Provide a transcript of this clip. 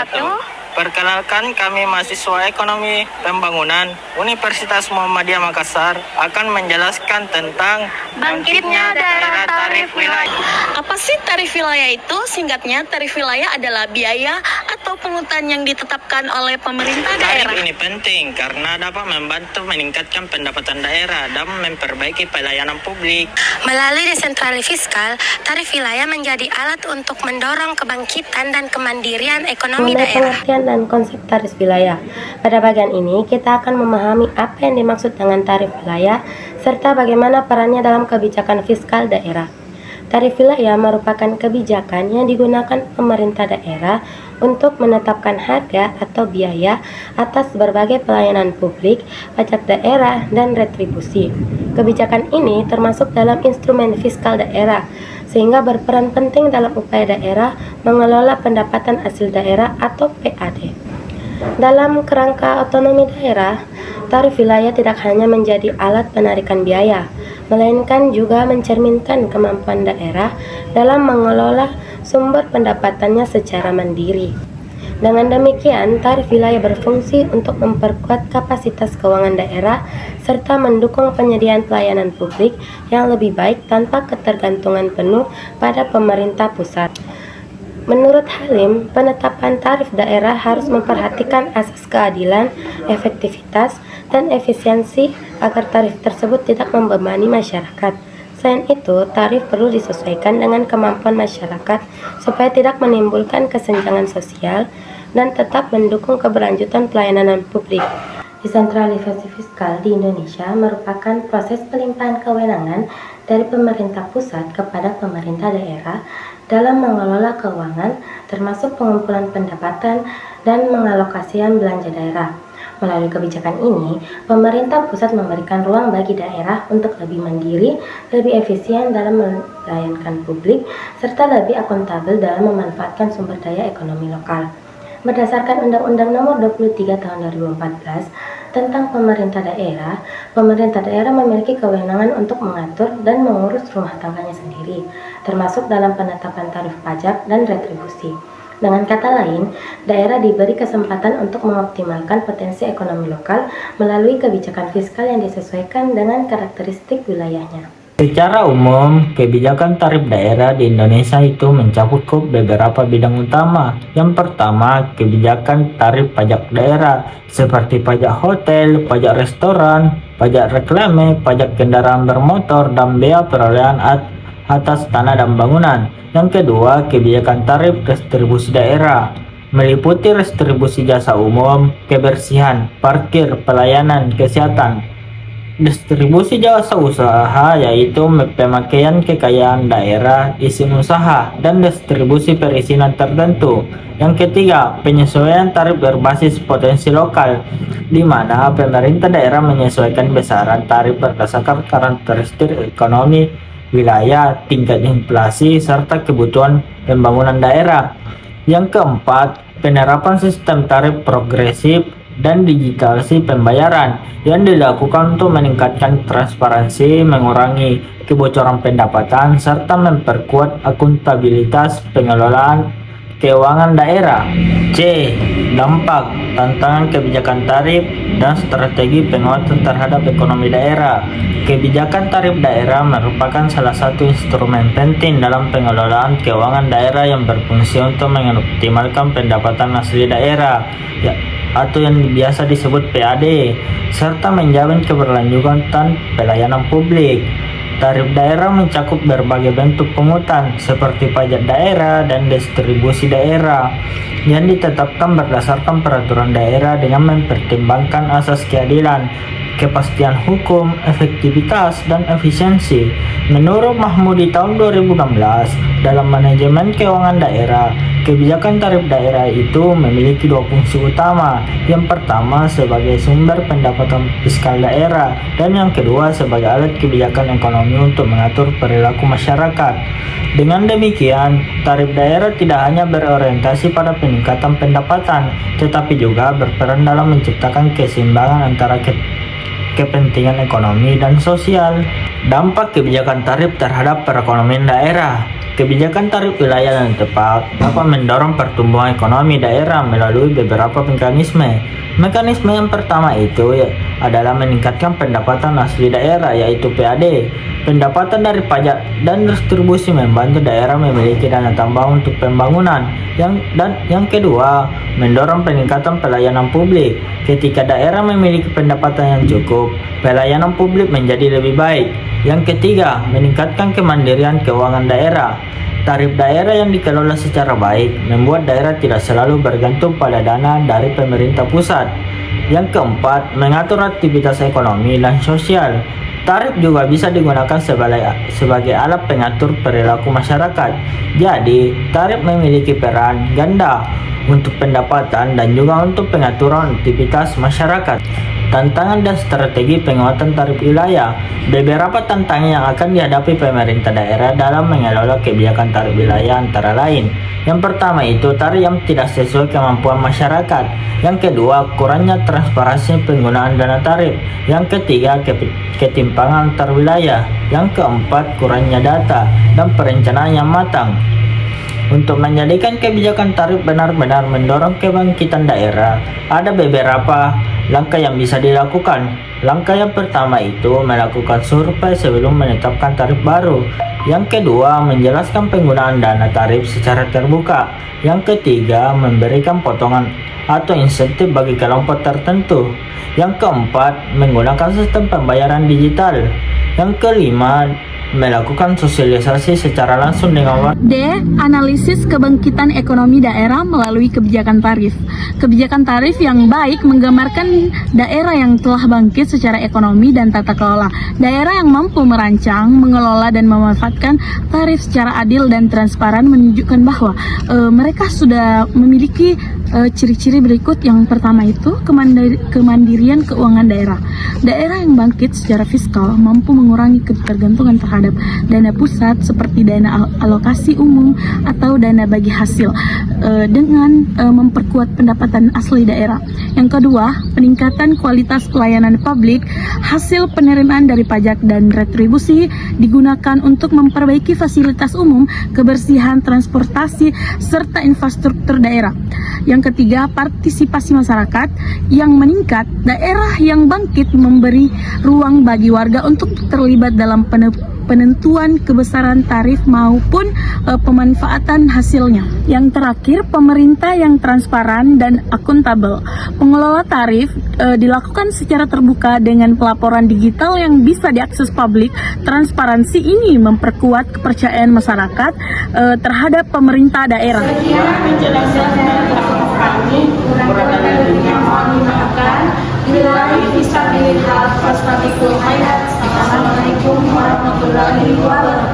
wabarakatuh. Perkenalkan, kami mahasiswa Ekonomi Pembangunan Universitas Muhammadiyah Makassar akan menjelaskan tentang Bangkitnya daerah tarif wilayah. Apa sih tarif wilayah itu? Singkatnya, tarif wilayah adalah biaya atau pungutan yang ditetapkan oleh pemerintah Tarif daerah. ini penting karena dapat membantu meningkatkan pendapatan daerah dan memperbaiki pelayanan publik. Melalui desentralisasi fiskal, tarif wilayah menjadi alat untuk mendorong kebangkitan dan kemandirian ekonomi Mengenai daerah. pengertian dan konsep tarif wilayah. Pada bagian ini, kita akan memahami apa yang dimaksud dengan tarif wilayah, serta bagaimana perannya dalam kebijakan fiskal daerah. Tarif wilayah merupakan kebijakan yang digunakan pemerintah daerah untuk menetapkan harga atau biaya atas berbagai pelayanan publik, pajak daerah, dan retribusi. Kebijakan ini termasuk dalam instrumen fiskal daerah, sehingga berperan penting dalam upaya daerah mengelola pendapatan hasil daerah atau PAD. Dalam kerangka otonomi daerah, tarif wilayah tidak hanya menjadi alat penarikan biaya, melainkan juga mencerminkan kemampuan daerah dalam mengelola sumber pendapatannya secara mandiri. Dengan demikian, tarif wilayah berfungsi untuk memperkuat kapasitas keuangan daerah serta mendukung penyediaan pelayanan publik yang lebih baik tanpa ketergantungan penuh pada pemerintah pusat. Menurut Halim, penetapan tarif daerah harus memperhatikan asas keadilan, efektivitas, dan efisiensi agar tarif tersebut tidak membebani masyarakat. Selain itu, tarif perlu disesuaikan dengan kemampuan masyarakat supaya tidak menimbulkan kesenjangan sosial dan tetap mendukung keberlanjutan pelayanan publik. Desentralisasi fiskal di Indonesia merupakan proses pelimpahan kewenangan dari pemerintah pusat kepada pemerintah daerah dalam mengelola keuangan, termasuk pengumpulan pendapatan dan mengalokasikan belanja daerah. Melalui kebijakan ini, pemerintah pusat memberikan ruang bagi daerah untuk lebih mandiri, lebih efisien dalam melayani publik, serta lebih akuntabel dalam memanfaatkan sumber daya ekonomi lokal. Berdasarkan Undang-Undang Nomor 23 Tahun 2014 tentang pemerintah daerah memiliki kewenangan untuk mengatur dan mengurus rumah tangganya sendiri, termasuk dalam penetapan tarif pajak dan retribusi. Dengan kata lain, daerah diberi kesempatan untuk mengoptimalkan potensi ekonomi lokal melalui kebijakan fiskal yang disesuaikan dengan karakteristik wilayahnya. Secara umum, kebijakan tarif daerah di Indonesia itu mencakup beberapa bidang utama. Yang pertama, kebijakan tarif pajak daerah seperti pajak hotel, pajak restoran, pajak reklame, pajak kendaraan bermotor, dan bea perolehan atas tanah dan bangunan. Yang kedua, kebijakan tarif restribusi daerah meliputi restribusi jasa umum, kebersihan, parkir, pelayanan, kesehatan. Distribusi jasa usaha yaitu pemakaian kekayaan daerah, izin usaha, dan distribusi perizinan tertentu. Yang ketiga, penyesuaian tarif berbasis potensi lokal, di mana pemerintah daerah menyesuaikan besaran tarif berdasarkan karakteristik ekonomi wilayah, tingkat inflasi, serta kebutuhan pembangunan daerah. Yang keempat, penerapan sistem tarif progresif dan digitalisasi pembayaran yang dilakukan untuk meningkatkan transparansi, mengurangi kebocoran pendapatan, serta memperkuat akuntabilitas pengelolaan keuangan daerah. C. Dampak, tantangan kebijakan tarif, dan strategi penguatan terhadap ekonomi daerah. Kebijakan tarif daerah merupakan salah satu instrumen penting dalam pengelolaan keuangan daerah yang berfungsi untuk mengoptimalkan pendapatan asli daerah, atau yang biasa disebut PAD, serta menjamin keberlanjutan pelayanan publik. Tarif daerah mencakup berbagai bentuk pungutan seperti pajak daerah dan distribusi daerah yang ditetapkan berdasarkan peraturan daerah dengan mempertimbangkan asas keadilan, kepastian hukum, efektivitas, dan efisiensi. Menurut Mahmudi tahun 2016, dalam manajemen keuangan daerah, kebijakan tarif daerah itu memiliki dua fungsi utama. Yang pertama sebagai sumber pendapatan fiskal daerah, dan yang kedua sebagai alat kebijakan ekonomi untuk mengatur perilaku masyarakat. Dengan demikian, tarif daerah tidak hanya berorientasi pada peningkatan pendapatan, tetapi juga berperan dalam menciptakan keseimbangan antara kepentingan ekonomi dan sosial. Dampak kebijakan tarif terhadap perekonomian daerah. Kebijakan tarif wilayah yang tepat dapat mendorong pertumbuhan ekonomi daerah melalui beberapa mekanisme. Mekanisme yang pertama itu adalah meningkatkan pendapatan asli daerah, yaitu PAD. Pendapatan dari pajak dan distribusi membantu daerah memiliki dana tambahan untuk pembangunan. Yang kedua, mendorong peningkatan pelayanan publik. Ketika daerah memiliki pendapatan yang cukup, pelayanan publik menjadi lebih baik. Yang ketiga, meningkatkan kemandirian keuangan daerah. Tarif daerah yang dikelola secara baik membuat daerah tidak selalu bergantung pada dana dari pemerintah pusat. Yang keempat, mengatur aktivitas ekonomi dan sosial. Tarif juga bisa digunakan sebagai alat pengatur perilaku masyarakat. Jadi, tarif memiliki peran ganda untuk pendapatan dan juga untuk pengaturan aktivitas masyarakat. Tantangan dan strategi penguatan tarif wilayah. Beberapa tantangan yang akan dihadapi pemerintah daerah dalam mengelola kebijakan tarif wilayah antara lain. Yang pertama itu tarif yang tidak sesuai kemampuan masyarakat. Yang kedua, kurangnya transparansi penggunaan dana tarif. Yang ketiga, ketimpangan antar wilayah. Yang keempat, kurangnya data dan perencanaan yang matang. Untuk menjadikan kebijakan tarif benar-benar mendorong kebangkitan daerah, ada beberapa langkah yang bisa dilakukan. Langkah yang pertama itu melakukan survei sebelum menetapkan tarif baru. Yang kedua, menjelaskan penggunaan dana tarif secara terbuka. Yang ketiga, memberikan potongan atau insentif bagi kelompok tertentu. Yang keempat, menggunakan sistem pembayaran digital. Yang kelima, melakukan sosialisasi secara langsung dengan D. Analisis kebangkitan ekonomi daerah melalui kebijakan tarif. Kebijakan tarif yang baik menggambarkan daerah yang telah bangkit secara ekonomi dan tata kelola. Daerah yang mampu merancang, mengelola, dan memanfaatkan tarif secara adil dan transparan menunjukkan bahwa mereka sudah memiliki ciri-ciri berikut. Yang pertama itu kemandirian keuangan daerah. Daerah yang bangkit secara fiskal mampu mengurangi ketergantungan terhadap dana pusat seperti dana alokasi umum atau dana bagi hasil dengan memperkuat pendapatan asli daerah. Yang kedua, peningkatan kualitas pelayanan publik. Hasil penerimaan dari pajak dan retribusi digunakan untuk memperbaiki fasilitas umum, kebersihan, transportasi, serta infrastruktur daerah. Yang ketiga, partisipasi masyarakat yang meningkat. Daerah yang bangkit memberi ruang bagi warga untuk terlibat dalam penentuan kebesaran tarif maupun pemanfaatan hasilnya. Yang terakhir, pemerintah yang transparan dan akuntabel. Pengelola tarif dilakukan secara terbuka dengan pelaporan digital yang bisa diakses publik. Transparansi ini memperkuat kepercayaan masyarakat terhadap pemerintah daerah. Assalamualaikum warahmatullahi wabarakatuh.